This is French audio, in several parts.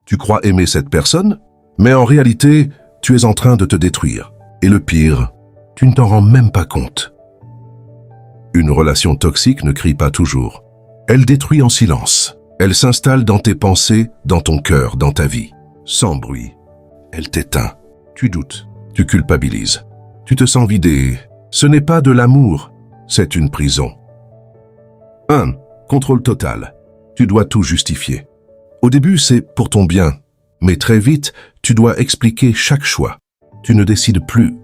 Tu crois aimer cette personne, mais en réalité, tu es en train de te détruire. Et le pire, tu ne t'en rends même pas compte. Une relation toxique ne crie pas toujours. Elle détruit en silence. Elle s'installe dans tes pensées, dans ton cœur, dans ta vie. Sans bruit. Elle t'éteint. Tu doutes. Tu culpabilises. Tu te sens vidé. Ce n'est pas de l'amour, c'est une prison. 1. Contrôle total. Tu dois tout justifier. Au début, c'est pour ton bien. Mais très vite, tu dois expliquer chaque choix. Tu ne décides plus.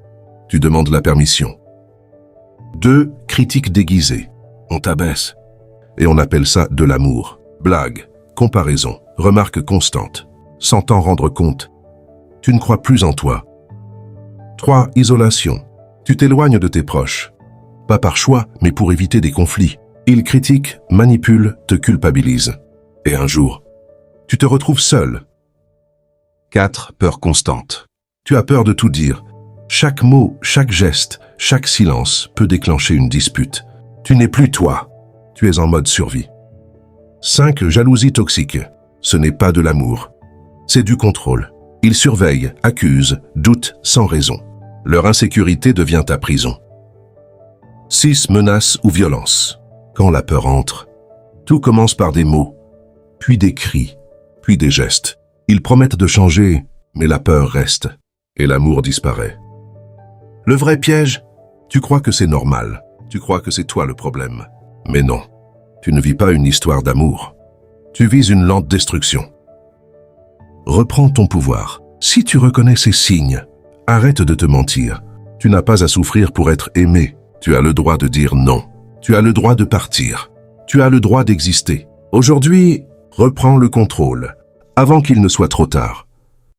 Tu demandes la permission. 2. Critique déguisée. On t'abaisse. Et on appelle ça de l'amour. Blague, comparaison, remarque constante. Sans t'en rendre compte. Tu ne crois plus en toi. 3. Isolation. Tu t'éloignes de tes proches. Pas par choix, mais pour éviter des conflits. Ils critiquent, manipulent, te culpabilisent. Et un jour, tu te retrouves seul. 4. Peur constante. Tu as peur de tout dire. Chaque mot, chaque geste, chaque silence peut déclencher une dispute. Tu n'es plus toi. Tu es en mode survie. 5. Jalousie toxique. Ce n'est pas de l'amour. C'est du contrôle. Ils surveillent, accusent, doutent sans raison. Leur insécurité devient ta prison. 6. Menaces ou violence. Quand la peur entre, tout commence par des mots, puis des cris, puis des gestes. Ils promettent de changer, mais la peur reste, et l'amour disparaît. Le vrai piège, tu crois que c'est normal, tu crois que c'est toi le problème. Mais non, tu ne vis pas une histoire d'amour. Tu vis une lente destruction. Reprends ton pouvoir. Si tu reconnais ces signes, arrête de te mentir. Tu n'as pas à souffrir pour être aimé. Tu as le droit de dire non. Tu as le droit de partir. Tu as le droit d'exister. Aujourd'hui, reprends le contrôle, avant qu'il ne soit trop tard.